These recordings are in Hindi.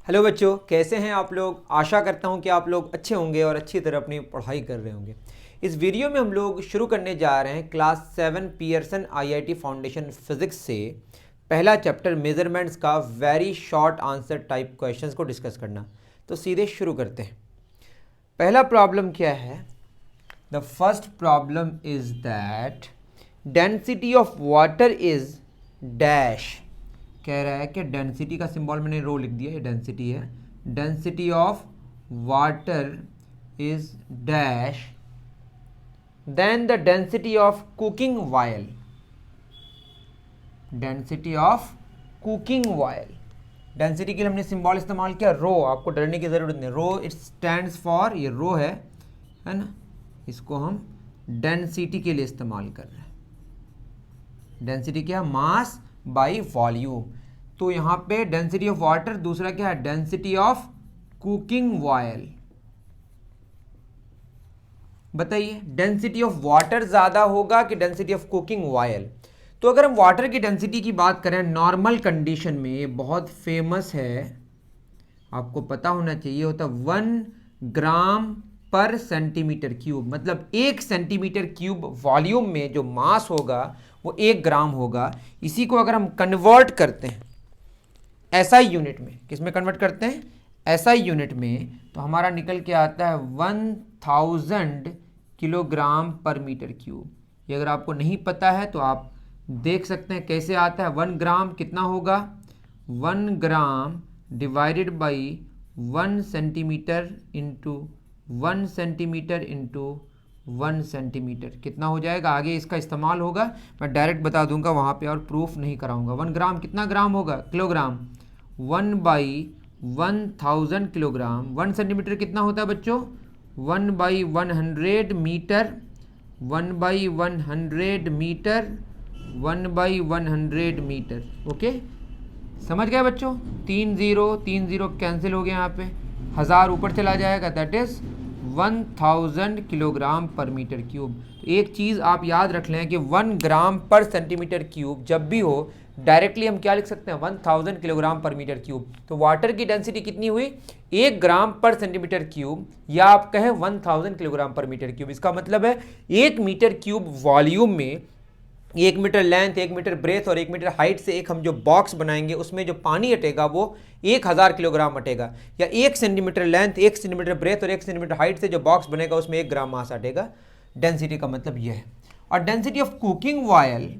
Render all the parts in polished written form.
हेलो बच्चों, कैसे हैं आप लोग। आशा करता हूं कि आप लोग अच्छे होंगे और अच्छी तरह अपनी पढ़ाई कर रहे होंगे। इस वीडियो में हम लोग शुरू करने जा रहे हैं class 7 Pearson IIT foundation physics से पहला चैप्टर मेजरमेंट्स का very short answer type questions को डिस्कस करना। तो सीधे शुरू करते हैं। पहला प्रॉब्लम क्या है? The first problem is that density of water is dash. कह रहा है कि डेंसिटी का सिंबल मैंने रो लिख दिया, ये डेंसिटी है। Density of water is dash than the density of cooking oil. Density of cooking oil, density के लिए हमने सिंबल इस्तेमाल किया रो। आपको डरने की जरूरत नहीं, रो इट स्टैंड्स फॉर, ये रो है ना, इसको हम डेंसिटी के लिए इस्तेमाल कर रहे हैं। डेंसिटी क्या? Mass by volume. तो यहाँ पे डेंसिटी ऑफ वाटर, दूसरा क्या है? Density of cooking oil. बताइए, डेंसिटी ऑफ वाटर ज्यादा होगा कि डेंसिटी ऑफ कुकिंग ऑयल? तो अगर हम वाटर की डेंसिटी की बात करें नॉर्मल कंडीशन में, बहुत फेमस है, आपको पता होना चाहिए, होता 1 ग्राम पर सेंटीमीटर क्यूब। मतलब 1 सेंटीमीटर क्यूब वॉल्यूम में जो मास होगा वो 1 ग्राम होगा। इसी को अगर हम कन्वर्ट करते हैं एसआई यूनिट में, किस में कन्वर्ट करते हैं? एसआई यूनिट में, तो हमारा निकल के आता है 1000 किलोग्राम पर मीटर क्यूब। ये अगर आपको नहीं पता है तो आप देख सकते हैं कैसे आता है। 1 ग्राम कितना होगा? 1 gram divided by 1 centimetre into 1 centimetre into 1 centimetre कितना हो जाएगा? आगे इसका इस्तेमाल होगा, मैं डायरेक्ट बता दूंगा, वहाँ पे और प्रूफ नहीं कराऊंगा। 1 ग्राम कितना ग्राम होगा? किलोग्राम। 1/1000 किलोग्राम। 1 सेंटीमीटर कितना होता है बच्चों? 1/100 मीटर। 1/100 मीटर। 1/100 मीटर। ओके, समझ गए बच्चों? 3 0 कैंसिल हो गया, यहाँ पे 1000 ऊपर चला जाएगा, that is 1000 kilogram per metre cube. तो एक चीज़ आप याद रख लें कि 1 ग्राम पर सेंटीमीटर क्यूब जब भी हो, डायरेक्टली हम क्या लिख सकते हैं? 1000 किलोग्राम पर मीटर क्यूब। तो वाटर की डेंसिटी कितनी हुई? 1 ग्राम पर सेंटीमीटर क्यूब, या आप कहें 1000 किलोग्राम पर मीटर क्यूब। इसका मतलब है 1 मीटर क्यूब वॉल्यूम में 1 मीटर लेंथ, 1 मीटर ब्रेथ और 1 मीटर हाइट से एक हम जो बॉक्स बनाएंगे उसमें जो पानी अटेगा वो 1000 किलोग्राम अटेगा। या 1 सेंटीमीटर लेंथ, 1 सेंटीमीटर ब्रेथ और 1 सेंटीमीटर हाइट से जो बॉक्स बनेगा उसमें 1 ग्राम मास अटेगा। डेंसिटी का मतलब यह है। और डेंसिटी ऑफ कुकिंग ऑयल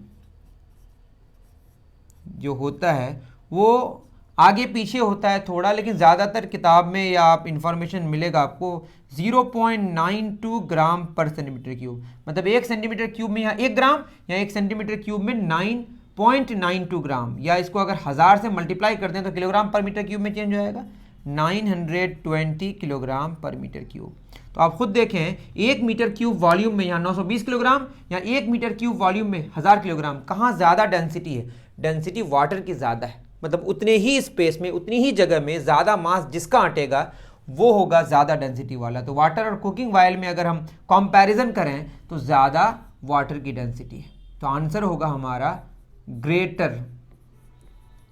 जो होता है वो आगे पीछे होता है थोड़ा, लेकिन ज़्यादातर किताब में या आप इंफॉर्मेशन मिलेगा आपको 0.92 ग्राम पर सेंटीमीटर क्यूब। मतलब 1 सेंटीमीटर क्यूब में यहाँ 1 ग्राम, या 1 सेंटीमीटर क्यूब में 9.92 ग्राम। या इसको अगर 1000 से मल्टीप्लाई करते हैं तो किलोग्राम पर मीटर क्यूब में चेंज हो जाएगा, 920 किलोग्राम पर मीटर क्यूब। तो आप खुद देखें, 1 मीटर क्यूब वॉल्यूम में यहाँ 920 किलोग्राम, या 1 मीटर क्यूब वॉल्यूम में 1000 किलोग्राम, कहाँ ज़्यादा डेंसिटी है? डेंसिटी वाटर की ज़्यादा है। मतलब उतने ही स्पेस में, उतनी ही जगह में ज़्यादा मास जिसका अटेगा वो होगा ज़्यादा डेंसिटी वाला। तो वाटर और कुकिंग ऑयल में अगर हम कंपैरिजन करें तो ज़्यादा वाटर की डेंसिटी है। तो आंसर होगा हमारा ग्रेटर,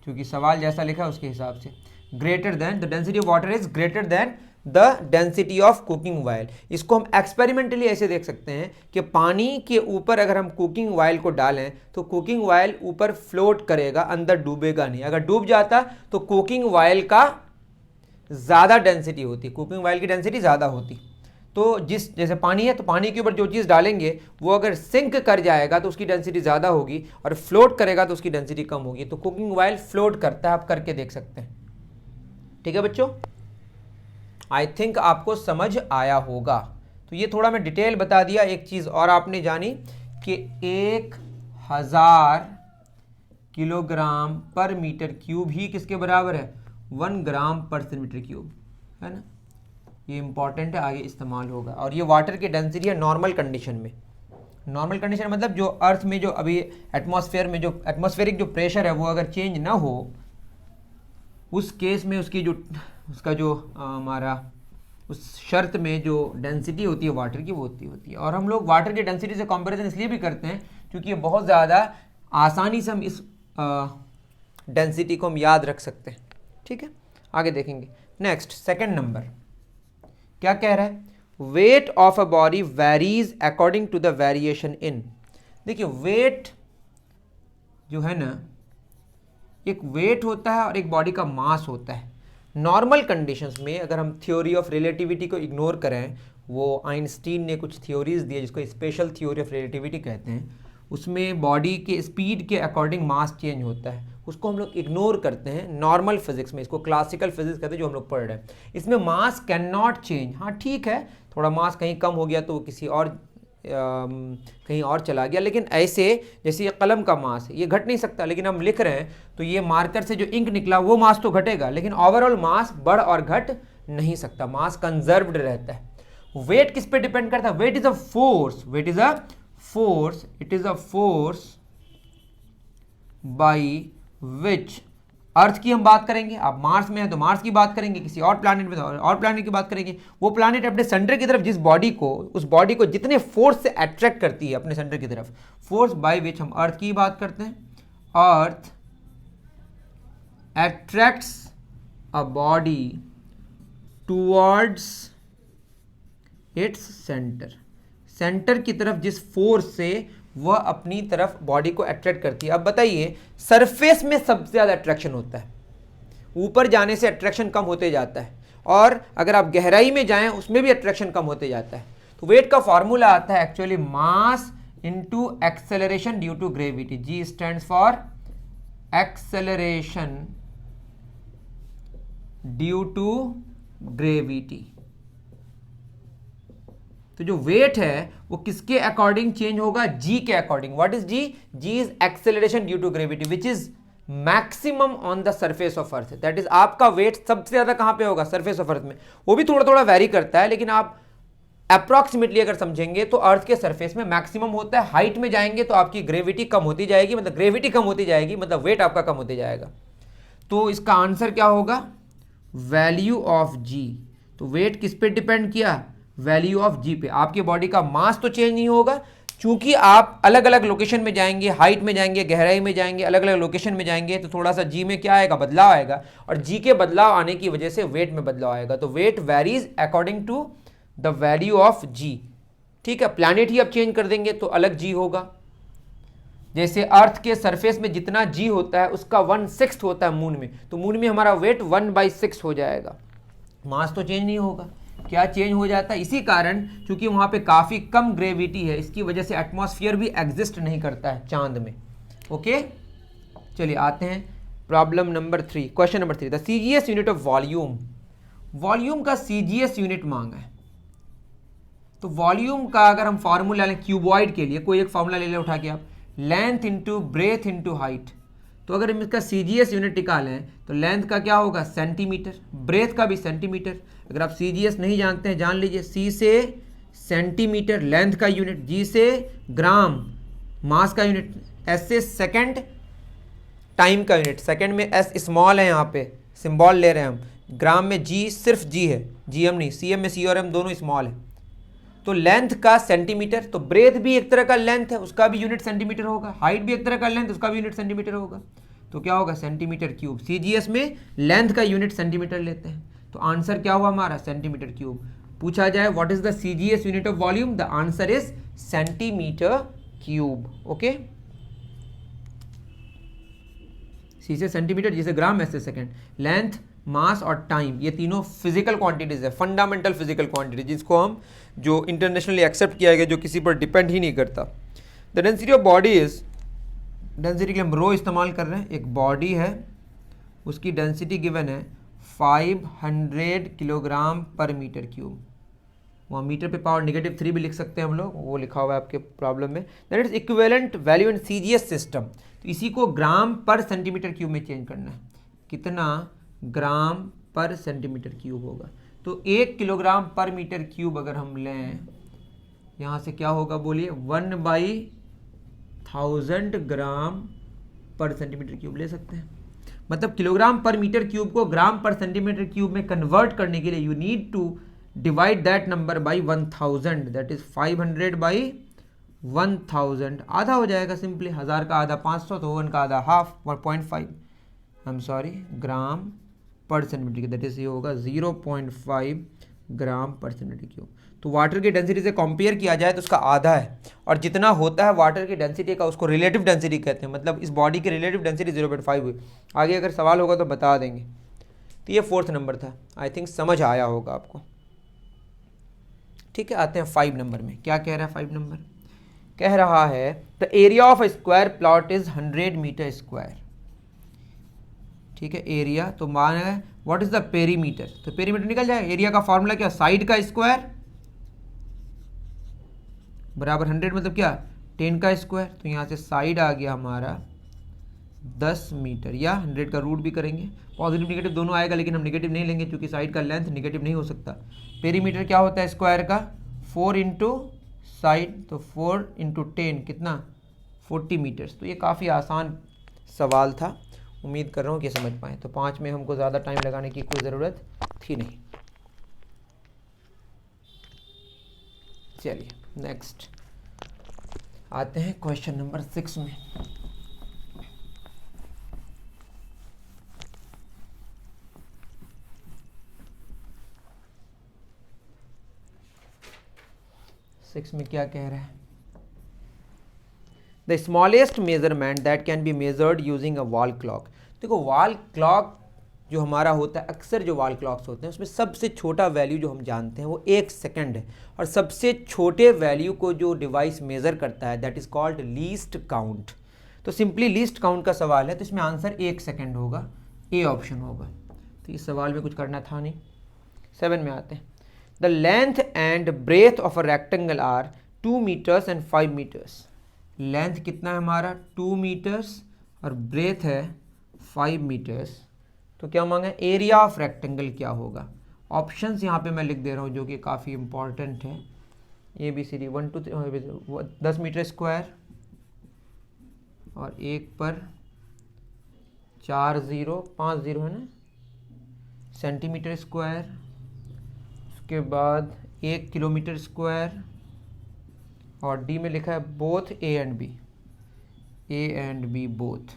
क्योंकि सवाल जैसा लिखा है उसके हिसाब से। Greater than, the density of water is greater than the density of cooking oil. इसको हम एक्सपेरिमेंटली ऐसे देख सकते हैं कि पानी के ऊपर अगर हम कुकिंग ऑयल को डालें तो कुकिंग ऑयल ऊपर फ्लोट करेगा, अंदर डूबेगा नहीं। अगर डूब जाता तो कुकिंग ऑयल का ज़्यादा डेंसिटी होती, कुकिंग ऑयल की डेंसिटी ज़्यादा होती। तो जैसे पानी है तो पानी के ऊपर जो चीज़ डालेंगे वो अगर सिंक कर जाएगा तो उसकी डेंसिटी ज़्यादा होगी, और फ्लोट करेगा तो उसकी डेंसिटी कम होगी। तो कुकिंग ऑयल फ्लोट करता है, आप करके देख सकते हैं। ठीक है बच्चों, आई थिंक आपको समझ आया होगा। तो ये थोड़ा मैं डिटेल बता दिया। एक चीज़ और आपने जानी कि 1000 किलोग्राम पर मीटर क्यूब ही किसके बराबर है? 1 ग्राम पर सेंटीमीटर क्यूब, है ना। ये इंपॉर्टेंट है, आगे इस्तेमाल होगा। और ये वाटर की डेंसिटी है नॉर्मल कंडीशन में। नॉर्मल कंडीशन मतलब जो अर्थ में जो अभी एटमॉस्फेयर में जो एटमॉस्फेरिक जो प्रेशर है वो अगर चेंज ना हो, उस केस में उसका जो हमारा उस शर्त में जो डेंसिटी होती है वाटर की वो होती है। और हम लोग वाटर की डेंसिटी से कंपैरिजन इसलिए भी करते हैं क्योंकि ये बहुत ज़्यादा आसानी से हम इस डेंसिटी को हम याद रख सकते हैं। ठीक है, आगे देखेंगे। नेक्स्ट सेकंड नंबर क्या कह रहा है, weight of a body varies according to the variation in. देखिए वेट जो है ना, एक वेट होता है और एक बॉडी का मास होता है। नॉर्मल कंडीशंस में अगर हम थ्योरी ऑफ रिलेटिविटी को इग्नोर करें, वो आइंस्टीन ने कुछ थ्योरीज दिए जिसको स्पेशल थ्योरी ऑफ रिलेटिविटी कहते हैं, उसमें बॉडी के स्पीड के अकॉर्डिंग मास चेंज होता है, उसको हम लोग इग्नोर करते हैं नॉर्मल फिजिक्स में, इसको क्लासिकल फिजिक्स कहते हैं जो हम लोग पढ़ रहे हैं। इसमें मास कैन नॉट चेंज। हाँ ठीक है, थोड़ा मास कहीं कम हो गया तो किसी और कहीं और चला गया, लेकिन ऐसे जैसे ये कलम का मास है ये घट नहीं सकता, लेकिन हम लिख रहे हैं तो ये मार्कर से जो इंक निकला वो मास तो घटेगा, लेकिन ओवरऑल मास बढ़ और घट नहीं सकता, मास कंजर्व्ड रहता है। वेट किस पे डिपेंड करता है, weight is a force, weight is a force, it is a force by which, earth की हम बात करेंगे, आप मार्स में हैं तो मार्स की बात करेंगे, किसी और प्लैनेट में तो और प्लैनेट की बात करेंगे। वो प्लैनेट अपने सेंटर की तरफ जिस बॉडी को, उस बॉडी को जितने फोर्स से अट्रैक्ट करती है अपने सेंटर की तरफ, फोर्स बाय विच हम अर्थ की बात करते हैं। अर्थ attracts a body towards its centre, centre की तरफ जिस फोर्स से वह अपनी तरफ बॉडी को अट्रैक्ट करती है। अब बताइए, सरफेस में सबसे ज़्यादा अट्रैक्शन होता है, ऊपर जाने से अट्रैक्शन कम होते जाता है, और अगर आप गहराई में जाएं उसमें भी अट्रैक्शन कम होते जाता है। तो वेट का फॉर्मूला आता है actually mass into acceleration due to gravity. G stands for acceleration due to gravity. तो जो वेट है वो किसके अकॉर्डिंग चेंज होगा, जी के अकॉर्डिंग। What is G, G is acceleration due to gravity which is maximum on the surface of earth. That is आपका वेट सबसे ज्यादा कहां पे होगा, सरफेस ऑफ अर्थ में। वो भी थोड़ा थोड़ा वेरी करता है, लेकिन आप अप्रॉक्सीमेटली अगर समझेंगे तो अर्थ के सरफेस में मैक्सिमम होता है। हाइट में जाएंगे तो आपकी ग्रेविटी कम होती जाएगी, मतलब ग्रेविटी कम होती जाएगी, मतलब वेट आपका कम होते जाएगा। तो इसका आंसर क्या होगा, वैल्यू ऑफ जी। तो वेट किस पे डिपेंड किया, वैल्यू ऑफ जी पे। आपकी बॉडी का मास तो चेंज नहीं होगा, क्योंकि आप अलग अलग लोकेशन में जाएंगे, हाइट में जाएंगे, गहराई में जाएंगे, अलग अलग लोकेशन में जाएंगे, तो थोड़ा सा जी में क्या आएगा, बदलाव आएगा, और जी के बदलाव आने की वजह से वेट में बदलाव आएगा। तो weight varies according to the value of G. ठीक है, प्लैनेट ही आप चेंज कर देंगे तो अलग जी होगा। जैसे अर्थ के सरफेस में जितना जी होता है उसका 1/6 होता है मून में, तो मून में हमारा वेट 1/6 हो जाएगा। मास तो चेंज नहीं होगा, क्या चेंज हो जाता है, इसी कारण क्योंकि वहां पे काफी कम ग्रेविटी है, इसकी वजह से एटमॉस्फेयर भी एग्जिस्ट नहीं करता है चांद में। ओके, चलिए आते हैं problem number 3, question number 3। The CGS unit of volume, volume का सीजीएस यूनिट मांगा है। तो वॉल्यूम का अगर हम फॉर्मूला लें क्यूबॉइड के लिए, कोई एक फॉर्मूला ले लें उठा के आप, length into breadth into height. तो अगर हम इसका सीजीएस यूनिट निकालें तो लेंथ का क्या होगा, सेंटीमीटर, ब्रेथ का भी सेंटीमीटर। अगर आप सीजीएस नहीं जानते हैं जान लीजिए, सी से सेंटीमीटर लेंथ का यूनिट, जी से ग्राम मास का यूनिट, एस से सेकंड टाइम का यूनिट, सेकंड में एस स्मॉल है, यहाँ पे सिंबल ले रहे हैं हम, ग्राम में जी सिर्फ जी है, जीएम नहीं, सीएम में सी और एम दोनों स्मॉल है। तो लेंथ का सेंटीमीटर, तो ब्रेथ भी एक तरह का लेंथ है, उसका भी यूनिट सेंटीमीटर होगा, हाइट भी एक तरह का लेंथ, उसका भी यूनिट सेंटीमीटर होगा। तो क्या होगा, सेंटीमीटर क्यूब। सीजीएस में लेंथ का यूनिट सेंटीमीटर लेते हैं, तो आंसर क्या हुआ हमारा, सेंटीमीटर क्यूब। पूछा जाए what is the CGS unit of volume, the answer is centimetre cube. Okay, C से सेंटीमीटर, जी से ग्राम, एस से सेकंड। लेंथ, मास और टाइम, ये तीनों फिजिकल क्वांटिटीज है, फंडामेंटल फिजिकल क्वांटिटी, जिसको हम जो इंटरनेशनली एक्सेप्ट किया गया, जो किसी पर डिपेंड ही नहीं करता। The density of body is, density के लिए हम रो इस्तेमाल कर रहे हैं, एक बॉडी है उसकी डेंसिटी गिवन है 500 किलोग्राम पर मीटर क्यूब। वहाँ मीटर पे पावर -3 भी लिख सकते हैं हम लोग, वो लिखा हुआ है आपके प्रॉब्लम में। That is equivalent value in CGS system. तो इसी को ग्राम पर सेंटीमीटर क्यूब में चेंज करना है, कितना ग्राम पर सेंटीमीटर क्यूब होगा। तो 1 किलोग्राम पर मीटर क्यूब अगर हम लें, यहाँ से क्या होगा बोलिए, 1/1000 ग्राम पर सेंटीमीटर क्यूब ले सकते हैं। मतलब किलोग्राम पर मीटर क्यूब को ग्राम पर सेंटीमीटर क्यूब में कन्वर्ट करने के लिए you need to divide that number by 1000, that is 500/1000, आधा हो जाएगा सिंपली, 1000 का आधा 500, तो 1 का आधा हाफ 1.5, आई एम सॉरी, ग्राम पर सेंटीमीटर क्यूब, दैट इज ये होगा 0.5 ग्राम पर सेंटीमीटर क्यूब। तो वाटर की डेंसिटी से कंपेयर किया जाए तो उसका आधा है, और जितना होता है वाटर की डेंसिटी का उसको रिलेटिव डेंसिटी कहते हैं, मतलब इस बॉडी की रिलेटिव डेंसिटी 0.5 हुई। आगे अगर सवाल होगा तो बता देंगे। तो ये 4th नंबर था, आई थिंक समझ आया होगा आपको। ठीक है, आते हैं 5 नंबर में। क्या कह रहा है 5 नंबर? कह रहा है the area of a square plot is 100 metre square. ठीक है, एरिया तो मान है व्हाट इज द पेरीमीटर, तो पेरीमीटर निकल जाएगा। एरिया का फॉर्मूला क्या, साइड का स्क्वायर बराबर 100 मतलब क्या 10 का स्क्वायर। तो यहाँ से साइड आ गया हमारा 10 मीटर, या 100 का रूट भी करेंगे, पॉजिटिव निगेटिव दोनों आएगा, लेकिन हम निगेटिव नहीं लेंगे क्योंकि साइड का लेंथ निगेटिव नहीं हो सकता। पेरीमीटर क्या होता है स्क्वायर का, 4 इंटू साइड, तो 4 इंटू 10 कितना 40 मीटर्स। तो ये काफ़ी आसान सवाल था, उम्मीद कर रहा हूँ कि समझ पाएँ। तो 5 में हमको ज़्यादा टाइम लगाने की कोई ज़रूरत थी नहीं। चलिए नेक्स्ट आते हैं क्वेश्चन नंबर 6 में। में क्या कह रहा है, the smallest measurement that can be measured using a wall clock. देखो वॉल क्लॉक जो हमारा होता है, अक्सर जो वॉल क्लॉक्स होते हैं उसमें सबसे छोटा वैल्यू जो हम जानते हैं वो 1 सेकंड है, और सबसे छोटे वैल्यू को जो डिवाइस मेज़र करता है that is called least count. तो सिंपली लीस्ट काउंट का सवाल है, तो इसमें आंसर 1 सेकंड होगा, ए ऑप्शन होगा। तो इस सवाल में कुछ करना था नहीं। 7 में आते हैं, the length and breadth of a rectangle are 2 metres and 5 metres. Length कितना है हमारा 2 मीटर्स और ब्रेथ है 5 मीटर्स। तो क्या मांगा, एरिया ऑफ रेक्टेंगल क्या होगा। ऑप्शंस यहाँ पे मैं लिख दे रहा हूँ जो कि काफ़ी इंपॉर्टेंट है। A B C D 1 2 3 10 metre square और एक पर 4 0 5 0 है ना, सेंटीमीटर स्क्वायर। उसके बाद 1 किलोमीटर स्क्वायर, और डी में लिखा है both A and B both.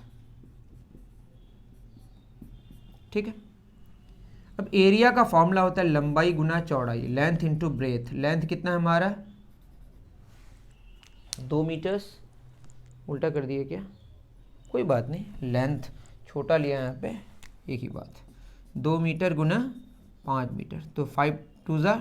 ठीक है, अब एरिया का फॉर्मूला होता है लंबाई गुना चौड़ाई, लेंथ इंटू ब्रेथ। लेंथ कितना है हमारा 2 मीटर्स, उल्टा कर दिए क्या, कोई बात नहीं, लेंथ छोटा लिया यहाँ पे, एक ही बात। 2 मीटर गुना 5 मीटर, तो 5 2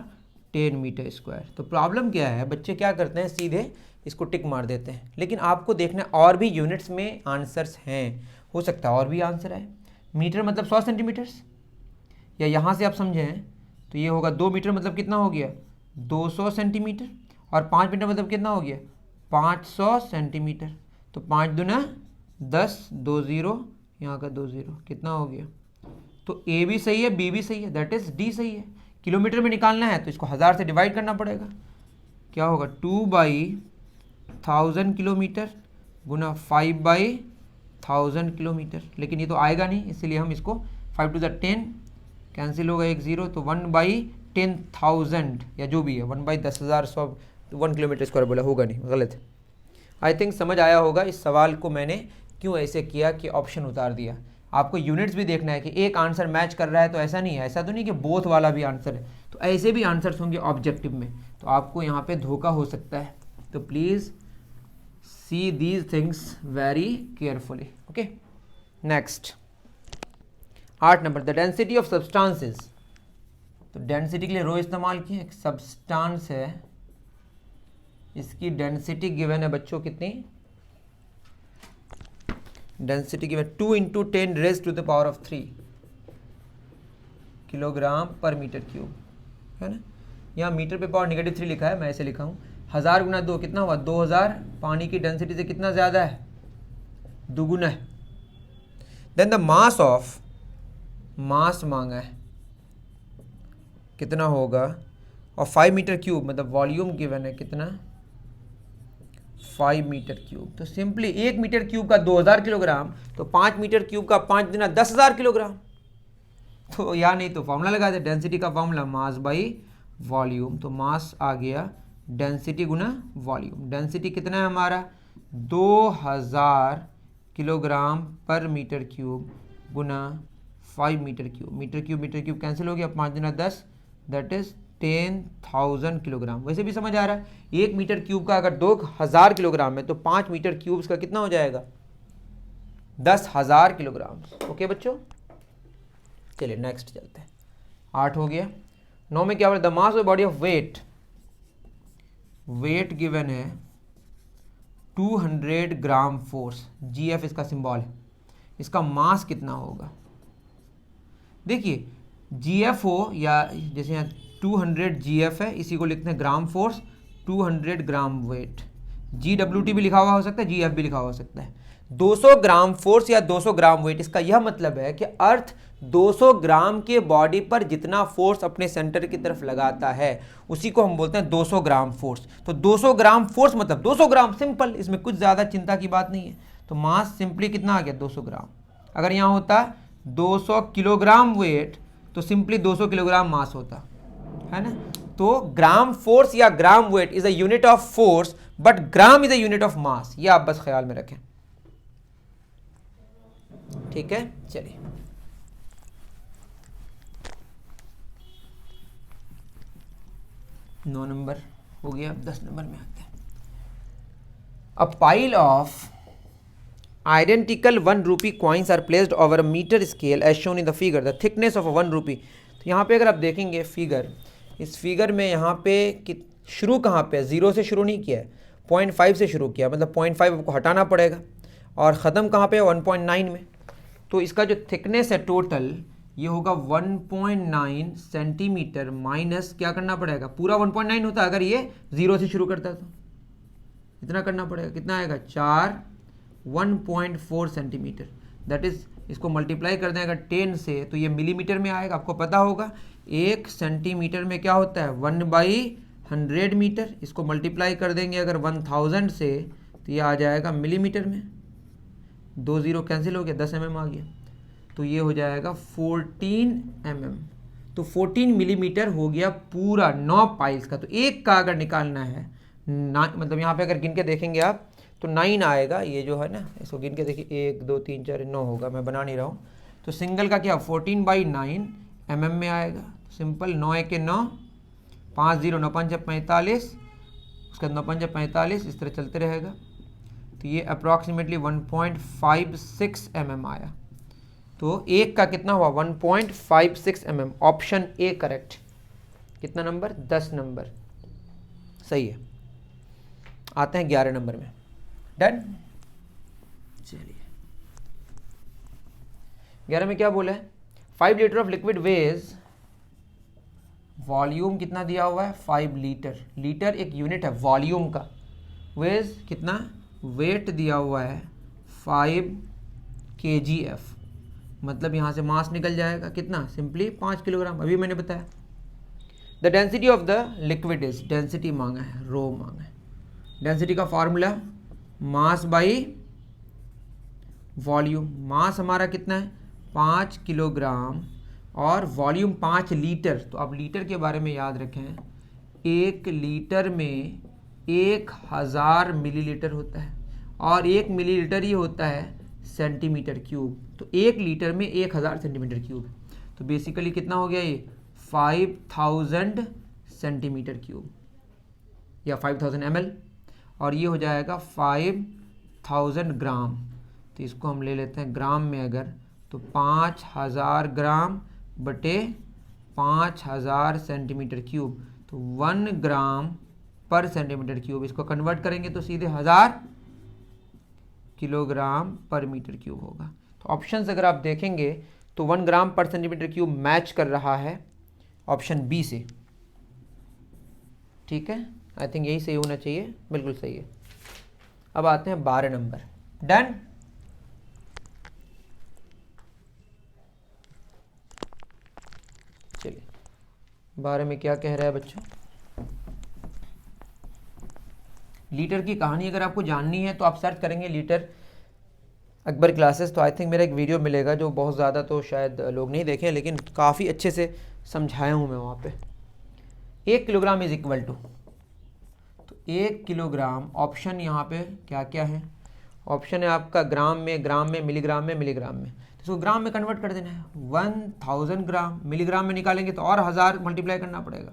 10 मीटर स्क्वायर। तो प्रॉब्लम क्या है, बच्चे क्या करते हैं सीधे इसको टिक मार देते हैं, लेकिन आपको देखना और भी यूनिट्स में आंसर्स हैं, हो सकता है और भी आंसर है। मीटर मतलब 100 सेंटीमीटर्स, या यहाँ से आप समझें तो ये होगा 2 मीटर मतलब कितना हो गया 200 सेंटीमीटर, और 5 मीटर मतलब कितना हो गया 500 सेंटीमीटर। तो 5 दूना 10, 2 0, यहाँ का 2 0, कितना हो गया। तो ए भी सही है, बी भी सही है, दैट इज डी सही है। किलोमीटर में निकालना है तो इसको 1000 से डिवाइड करना पड़ेगा, क्या होगा 2/1000 किलोमीटर गुना 5/1000 किलोमीटर। लेकिन ये तो आएगा नहीं, इसलिए हम इसको 5 2 10 कैंसिल होगा, 1 0, तो 1/10,000 या जो भी है 1/10,000 1 किलोमीटर स्क्वायर बोला, होगा नहीं, गलत। आई थिंक समझ आया होगा इस सवाल को मैंने क्यों ऐसे किया कि ऑप्शन उतार दिया। आपको यूनिट्स भी देखना है कि एक आंसर मैच कर रहा है, तो ऐसा नहीं है, ऐसा तो नहीं कि बोथ वाला भी आंसर है, तो ऐसे भी आंसर्स होंगे ऑब्जेक्टिव में, तो आपको यहाँ पे धोखा हो सकता है। तो please see these things very carefully. Okay, next 8 number, the density of substances. तो डेंसिटी के लिए रो इस्तेमाल किए, एक सब्सटेंस है, इसकी डेंसिटी गिवन है बच्चों कितनी, density given 2 × 10⁻³ kilogram per metre cube, है ना। यहाँ मीटर पे पावर -3 लिखा है, मैं ऐसे लिखा हूँ, 1000 गुना 2 कितना हुआ 2000, पानी की डेंसिटी से कितना ज़्यादा है, दुगुना है। देन द मास ऑफ, मास मांगा है कितना होगा, और 5 मीटर क्यूब मतलब वॉल्यूम गिवन है कितना 5 मीटर क्यूब। तो सिंपली 1 मीटर क्यूब का 2000 किलोग्राम, तो 5 मीटर क्यूब का 5 गुना 10,000 किलोग्राम। तो या नहीं तो फॉर्मूला लगा दे, डेंसिटी का फॉर्मूला मास बाई वॉल्यूम, तो मास आ गया डेंसिटी गुना वॉल्यूम। डेंसिटी कितना है हमारा 2000 किलोग्राम पर मीटर क्यूब गुना 5 metre cube. Metre cube cancel हो गया, 5 गुना 10 दैट इज 10,000 किलोग्राम। वैसे भी समझ आ रहा है, 1 मीटर क्यूब का अगर 2000 किलोग्राम है तो 5 मीटर क्यूब्स का कितना हो जाएगा, 10,000 किलोग्राम। ओके बच्चों, चलिए नेक्स्ट चलते हैं। 8 हो गया। 9 में क्या बोला, the mass of body of weight, weight given है 200 ग्राम फोर्स, जीएफ इसका सिंबल है, इसका मास कितना होगा। देखिए जीएफ हो या जैसे यहाँ 200 जीएफ है, इसी को लिखते हैं ग्राम फोर्स, 200 ग्राम वेट, जीडब्ल्यूटी भी लिखा हुआ हो सकता है, जीएफ भी लिखा हुआ हो सकता है। 200 ग्राम फोर्स या 200 ग्राम वेट, इसका यह मतलब है कि अर्थ 200 ग्राम के बॉडी पर जितना फोर्स अपने सेंटर की तरफ लगाता है उसी को हम बोलते हैं 200 ग्राम फोर्स। तो 200 ग्राम फोर्स मतलब 200 ग्राम, सिंपल, इसमें कुछ ज़्यादा चिंता की बात नहीं है। तो मास सिंपली कितना आ गया, 200 ग्राम। अगर यहाँ होता 200 किलोग्राम वेट तो सिंपली 200 किलोग्राम मास होता है ना। तो ग्राम फोर्स या gram weight is a unit of force but gram is a unit of mass, ये आप बस ख्याल में रखें, ठीक है। चलिए 9 नंबर हो गया, अब 10 नंबर में आते हैं। A pile of identical 1 rupee coins are placed over a metre scale as shown in the figure, the thickness of 1 rupee. तो यहाँ पे अगर आप देखेंगे फिगर, इस फिगर में यहाँ पे शुरू कहाँ पे है, 0 से शुरू नहीं किया है, 0.5 से शुरू किया, मतलब 0.5 आपको हटाना पड़ेगा, और ख़त्म कहाँ पे है, 1.9 में। तो इसका जो थिकनेस है टोटल ये होगा 1.9 सेंटीमीटर माइनस क्या करना पड़ेगा, पूरा 1.9 होता अगर ये 0 से शुरू करता तो इतना करना पड़ेगा, कितना आएगा 1.4 सेंटीमीटर, दैट इज, इसको मल्टीप्लाई कर दें अगर 10 से तो ये मिलीमीटर में आएगा। आपको पता होगा 1 सेंटीमीटर में क्या होता है, 1/100 मीटर। इसको मल्टीप्लाई कर देंगे अगर 1000 से तो ये आ जाएगा मिलीमीटर में, 2 0 कैंसिल हो गया, 10 mm आ गया, तो ये हो जाएगा 14 mm। तो 14 मिलीमीटर हो गया पूरा 9 पाइल्स का। तो एक का अगर निकालना है मतलब यहाँ पे अगर गिन के देखेंगे आप तो 9 आएगा, ये जो है ना इसको गिन के देखिए 1 2 3 4 9 होगा, मैं बना नहीं रहा हूँ। तो सिंगल का क्या 14/9 mm में आएगा, सिंपल, 9 1 के 9, 5 0 9 5 45, उसका 9 5 45, इस तरह चलते रहेगा। तो ये अप्रॉक्सीमेटली 1.56 mm आया। तो एक का कितना हुआ 1.56 mm, ऑप्शन ए करेक्ट। कितना नंबर, 10 नंबर सही है। आते हैं 11 नंबर में, डन। चलिए 11 में क्या बोला है, 5 litre of liquid weighs, volume कितना दिया हुआ है 5 लीटर, लीटर एक यूनिट है वॉल्यूम का, वेज कितना, वेट दिया हुआ है 5 kgf, मतलब यहाँ से मास निकल जाएगा कितना, सिंपली 5 किलोग्राम, अभी मैंने बताया। The density of the liquid is, density मांगा है, रो मांगा है। डेंसिटी का फॉर्मूला मास बाई वॉल्यूम, मास हमारा कितना है 5 किलोग्राम और वॉल्यूम 5 लीटर। तो आप लीटर के बारे में याद रखें, 1 लीटर में 1000 मिलीलीटर होता है और 1 मिलीलीटर ही होता है सेंटीमीटर क्यूब। तो 1 लीटर में 1000 सेंटीमीटर क्यूब है, तो बेसिकली कितना हो गया ये 5000 सेंटीमीटर क्यूब या 5000 ml, और ये हो जाएगा 5000 ग्राम। तो इसको हम ले लेते हैं ग्राम में अगर, तो 5000 ग्राम बटे 5000 सेंटीमीटर क्यूब, तो 1 ग्राम पर सेंटीमीटर क्यूब। इसको कन्वर्ट करेंगे तो सीधे 1000 किलोग्राम पर मीटर क्यूब होगा। तो ऑप्शंस अगर आप देखेंगे तो 1 ग्राम पर सेंटीमीटर क्यूब मैच कर रहा है ऑप्शन बी से, ठीक है। आई थिंक यही सही होना चाहिए, बिल्कुल सही है। अब आते हैं 12 नंबर, डन। चलिए 12 में क्या कह रहा है बच्चों, लीटर की कहानी अगर आपको जाननी है तो आप सर्च करेंगे लीटर अकबर क्लासेस, तो आई थिंक मेरा एक वीडियो मिलेगा जो बहुत ज़्यादा तो शायद लोग नहीं देखें, लेकिन काफ़ी अच्छे से समझाया हूँ मैं वहाँ पे। 1 किलोग्राम इज इक्वल टू, तो 1 किलोग्राम ऑप्शन यहाँ पे क्या क्या है, ऑप्शन है आपका ग्राम में, मिलीग्राम में, मिलीग्राम में। तो इसको ग्राम में कन्वर्ट कर देना है, 1000 ग्राम, मिलीग्राम में निकालेंगे तो और 1000 मल्टीप्लाई करना पड़ेगा।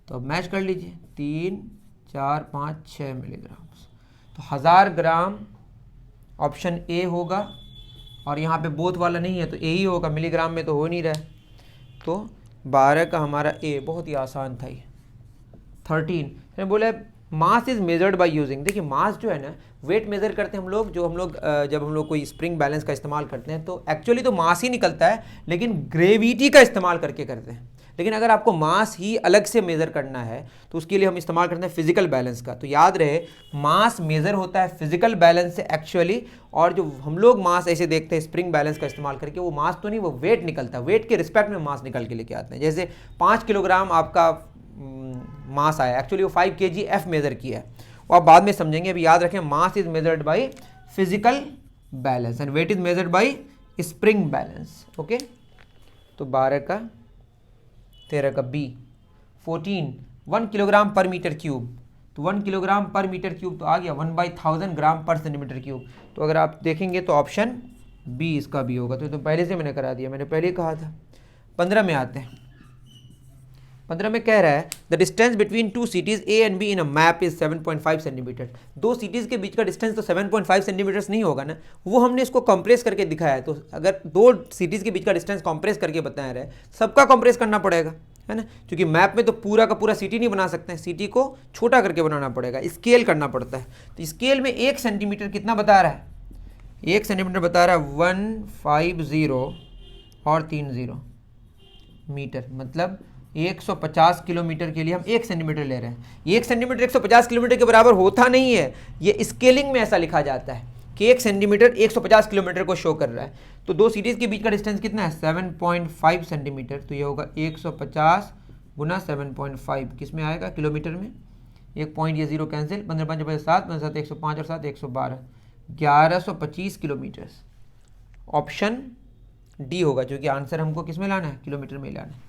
तो अब मैच कर लीजिए, 3, 4, 5, 6 मिलीग्राम, तो 1000 ग्राम ऑप्शन ए होगा, और यहाँ पे बोथ वाला नहीं है तो ए ही होगा, मिलीग्राम में तो हो नहीं रहा है, तो 12 का हमारा ए, बहुत ही आसान था ये। 13 मैंने बोला मास इज मेजर्ड बाय यूजिंग, देखिए मास जो है ना, वेट मेजर करते हैं हम लोग, जब हम लोग कोई स्प्रिंग बैलेंस का इस्तेमाल करते हैं तो एक्चुअली तो मास ही निकलता है, लेकिन ग्रेविटी का इस्तेमाल करके करते हैं। लेकिन अगर आपको मास ही अलग से मेज़र करना है तो उसके लिए हम इस्तेमाल करते हैं फिजिकल बैलेंस का। तो याद रहे, मास मेज़र होता है फिजिकल बैलेंस से एक्चुअली, और जो हम लोग मास ऐसे देखते हैं स्प्रिंग बैलेंस का इस्तेमाल करके, वो मास तो नहीं, वो वेट निकलता है, वेट के रिस्पेक्ट में मास निकल के लेके आते हैं। जैसे 5 किलोग्राम आपका मास आया, एक्चुअली वो 5 kg एफ मेज़र किया है, वो आप बाद में समझेंगे। अभी याद रखें, mass is measured by physical balance and weight is measured by spring balance. Okay, तो 12 का 13 का B. 14 1 kilogram per metre cube, तो 1 किलोग्राम पर मीटर क्यूब तो आ गया 1/1000 ग्राम पर सेंटीमीटर क्यूब। तो अगर आप देखेंगे तो ऑप्शन बी इसका भी होगा, तो पहले से मैंने करा दिया, मैंने पहले ही कहा था। 15 में आते हैं। 15 में कह रहा है the distance between two cities A and be in a map is 7.5 centimetre. दो सिटीज़ के बीच का डिस्टेंस तो 7.5 सेंटीमीटर्स नहीं होगा ना, वो हमने इसको कंप्रेस करके दिखाया है। तो अगर दो सिटीज़ के बीच का डिस्टेंस कंप्रेस करके बताया रहा है, सबका कंप्रेस करना पड़ेगा, है ना, क्योंकि मैप में तो पूरा का पूरा सिटी नहीं बना सकते हैं, सिटी को छोटा करके बनाना पड़ेगा, स्केल करना पड़ता है। तो स्केल में 1 सेंटीमीटर कितना बता रहा है, 1 सेंटीमीटर बता रहा है 150 और 30 मीटर, मतलब 150 किलोमीटर के लिए हम 1 सेंटीमीटर ले रहे हैं। 1 सेंटीमीटर 150 किलोमीटर के बराबर होता नहीं है, ये स्केलिंग में ऐसा लिखा जाता है कि 1 सेंटीमीटर 150 किलोमीटर को शो कर रहा है। तो दो सिटीज़ के बीच का डिस्टेंस कितना है, 7.5 सेंटीमीटर। तो ये होगा 150 गुना 7.5, किस में आएगा, किलोमीटर में। एक पॉइंट, ये जीरो कैंसिल, 15 5 7, 15 7 105 और 7 112, 1125 किलोमीटर। ऑप्शन डी होगा, जो कि आंसर हमको किस में लाना है, किलोमीटर में लाना है।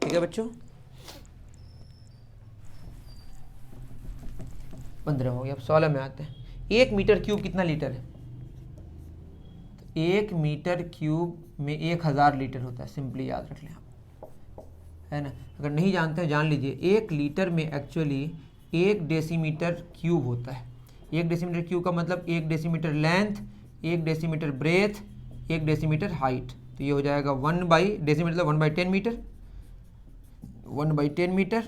ठीक है बच्चों, 15 हो गया। अब 16 में आते हैं। 1 मीटर क्यूब कितना लीटर है, 1 मीटर क्यूब में 1000 लीटर होता है, सिंपली याद रख लें आप, है ना। अगर नहीं जानते हैं जान लीजिए, 1 लीटर में एक्चुअली 1 डेसीमीटर क्यूब होता है। 1 डेसीमीटर क्यूब का मतलब 1 decimetre length, 1 decimetre breadth, 1 decimetre height. तो ये हो जाएगा 1/डेसीमीटर 1/10 मीटर, 1/10 मीटर,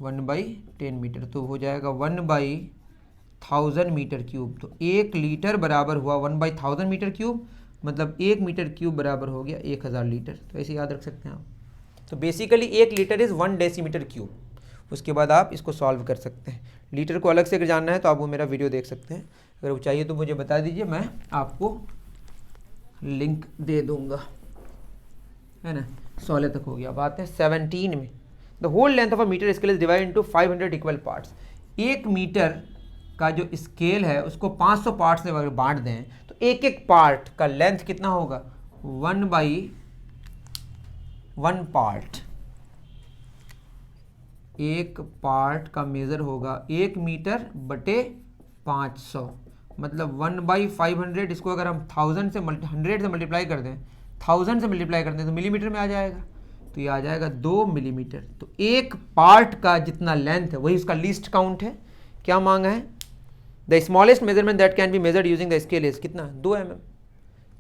1/10 मीटर, तो हो जाएगा 1/1000 मीटर क्यूब। तो 1 लीटर बराबर हुआ 1/1000 मीटर क्यूब, मतलब 1 मीटर क्यूब बराबर हो गया 1000 लीटर। तो ऐसे याद रख सकते हैं आप। तो basically 1 litre is 1 decimetre cube. उसके बाद आप इसको सॉल्व कर सकते हैं। लीटर को अलग से अगर जानना है तो आप वो मेरा वीडियो देख सकते हैं, अगर वो चाहिए तो मुझे बता दीजिए, मैं आपको लिंक दे दूँगा, है ना। 16 तक हो गया। अब आते हैं 17 में। The whole length of a metre scale is divide into 500 equal parts. 1 metre का जो स्केल है उसको 500 पार्ट्स में अगर बांट दें तो एक एक पार्ट का लेंथ कितना होगा, 1/1 पार्ट। एक पार्ट का मेज़र होगा 1 मीटर बटे 500, मतलब 1/500। इसको अगर हम 100 से 100 से मल्टीप्लाई कर दें, 1000 से मल्टीप्लाई कर दें तो मिलीमीटर में आ जाएगा। तो ये आ जाएगा 2 मिलीमीटर। तो एक पार्ट का जितना लेंथ है वही उसका लीस्ट काउंट है। क्या मांगा है, the smallest measurement that can be measured using the scale is कितना, 2 mm।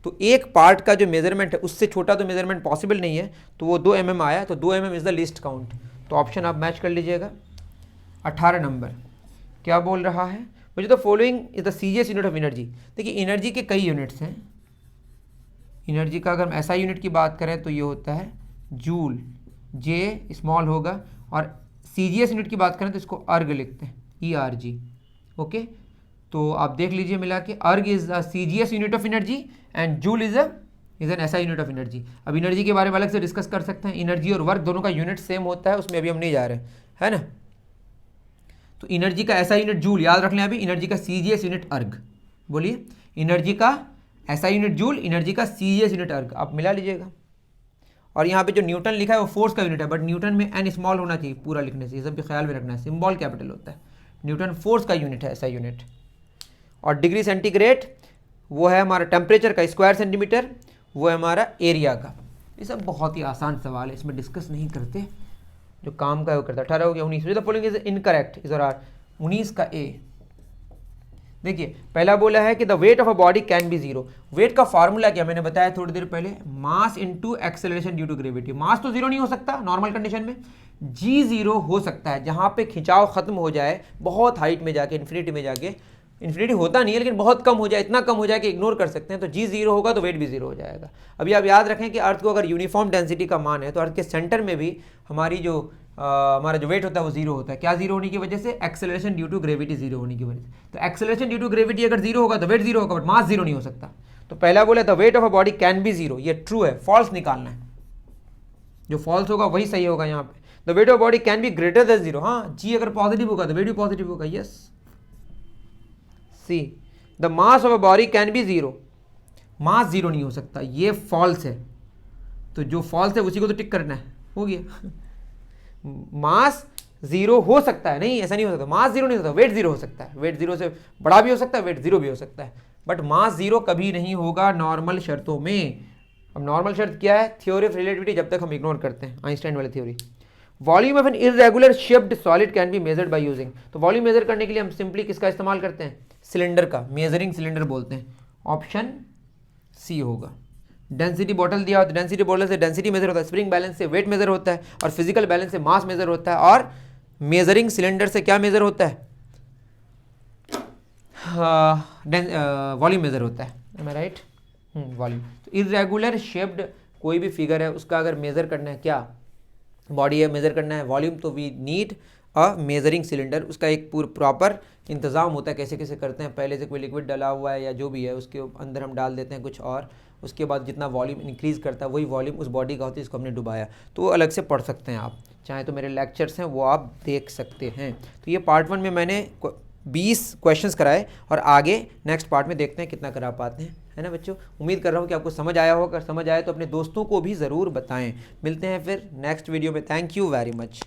तो एक पार्ट का जो मेजरमेंट है उससे छोटा तो मेजरमेंट पॉसिबल नहीं है, तो वो 2 mm आया, तो 2 mm is the least count. तो ऑप्शन आप मैच कर लीजिएगा। 18 नंबर क्या बोल रहा है, मुझे तो following is the CGS unit of energy. देखिए एनर्जी के कई यूनिट्स हैं। एनर्जी का अगर हम ऐसा यूनिट की बात करें तो ये होता है जूल, जे स्मॉल होगा, और सीजीएस यूनिट की बात करें तो इसको अर्ग लिखते हैं, ERG। ओके, तो आप देख लीजिए मिला के, अर्ग is the CGS unit of energy and joule is an ऐसा यूनिट ऑफ एनर्जी। अब एनर्जी के बारे में अलग से डिस्कस कर सकते हैं। एनर्जी और वर्क दोनों का यूनिट सेम होता है, उसमें अभी हम नहीं जा रहे हैं, है ना। तो एनर्जी का ऐसा यूनिट जूल याद रख लें। अभी एनर्जी का सीजीएस यूनिट अर्ग, बोलिए, एनर्जी का ऐसा यूनिट जूल, एनर्जी का सीजीएस यूनिट अर्ग, आप मिला लीजिएगा। और यहाँ पे जो न्यूटन लिखा है वो फोर्स का यूनिट है, बट न्यूटन में एन स्मॉल होना चाहिए पूरा लिखने से, ये सब भी ख्याल में रखना है, सिंबल कैपिटल होता है। न्यूटन फोर्स का यूनिट है, ऐसा यूनिट। और डिग्री सेंटीग्रेड वो है हमारा टेम्परेचर का स्क्वायर सेंटीमीटर, वो है हमारा एरिया का। ये सब बहुत ही आसान सवाल है, इसमें डिस्कस नहीं करते, जो काम का है वो करता। 18 हो गया। 19 the following is incorrect is are 19 का ए। देखिए पहला बोला है कि the weight of a body can be zero. Weight का फॉर्मूला क्या मैंने बताया थोड़ी देर पहले, mass into acceleration due to gravity. Mass तो जीरो नहीं हो सकता नॉर्मल कंडीशन में, जी जीरो हो सकता है जहां पे खिंचाव खत्म हो जाए बहुत हाइट में जाके, इन्फिनिटी में जाके। इन्फिनिटी होता नहीं है लेकिन बहुत कम हो जाए, इतना कम हो जाए कि इग्नोर कर सकते हैं, तो जी जीरो होगा तो वेट भी जीरो हो जाएगा। अभी आप याद रखें कि अर्थ को अगर यूनिफॉर्म डेंसिटी का मान है तो अर्थ के सेंटर में भी हमारी जो हमारा जो वेट होता है वो जीरो होता है। क्या जीरो होने की वजह से? Acceleration due to gravity zero होने की वजह से। तो एक्सेलरेशन ड्यू टू ग्रेविटी अगर जीरो होगा तो वेट जीरो होगा, बट मास जीरो नहीं हो सकता। तो पहला बोला the weight of a body can be zero, ये ट्रू है, फॉल्स निकालना है, जो फॉल्स होगा वही सही होगा यहाँ पे। The weight of body can be greater than zero, हाँ जी अगर पॉजिटिव होगा तो वेट भी पॉजिटिव होगा, yes. See the mass of a body can be zero, mass zero नहीं हो सकता, ये फॉल्स है। तो जो फॉल्स है उसी को तो टिक करना है, हो गया। मास जीरो हो सकता है, नहीं ऐसा नहीं हो सकता, मास जीरो नहीं हो सकता, वेट जीरो हो सकता है। वेट जीरो से बड़ा भी हो सकता है, वेट जीरो भी हो सकता है, बट मास जीरो कभी नहीं होगा नॉर्मल शर्तों में। अब नॉर्मल शर्त क्या है? थ्योरी ऑफ रिलेटिविटी जब तक हम इग्नोर करते हैं, आइंस्टाइन वाली theory. Volume of an irregular shaped solid can be measured by using. तो वॉल्यूम मेजर करने के लिए हम सिंपली किसका इस्तेमाल करते हैं? सिलेंडर का, मेजरिंग सिलेंडर बोलते हैं। ऑप्शन सी होगा। डेंसिटी बॉटल दिया होता है, डेंसिटी बॉटल से डेंसिटी मेजर होता है, स्प्रिंग बैलेंस से वेट मेजर होता है, और फिजिकल बैलेंस से मास मेजर होता है, और मेजरिंग सिलेंडर से क्या मेजर होता है? वॉल्यूम मेजर होता है। एम आई राइट? वॉल्यूम। तो इरेगुलर शेप्ड कोई भी फिगर है उसका अगर मेजर करना है, क्या बॉडी है मेजर करना है वॉल्यूम, तो we need a measuring cylinder. उसका एक पूरा प्रॉपर इंतज़ाम होता है, कैसे कैसे करते हैं। पहले से कोई लिक्विड डाला हुआ है या जो भी है उसके अंदर हम डाल देते हैं कुछ, और उसके बाद जितना वॉल्यूम इंक्रीज़ करता है वही वॉल्यूम उस बॉडी का होता है जिसको हमने डुबाया। तो वो अलग से पढ़ सकते हैं आप, चाहे तो मेरे लेक्चर्स हैं वो आप देख सकते हैं। तो ये पार्ट 1 में मैंने 20 क्वेश्चंस कराए, और आगे नेक्स्ट पार्ट में देखते हैं कितना करा पाते हैं, है ना बच्चों। उम्मीद कर रहा हूँ कि आपको समझ आया होगा, अगर समझ आया तो अपने दोस्तों को भी ज़रूर बताएं। मिलते हैं फिर नेक्स्ट वीडियो में। Thank you very much.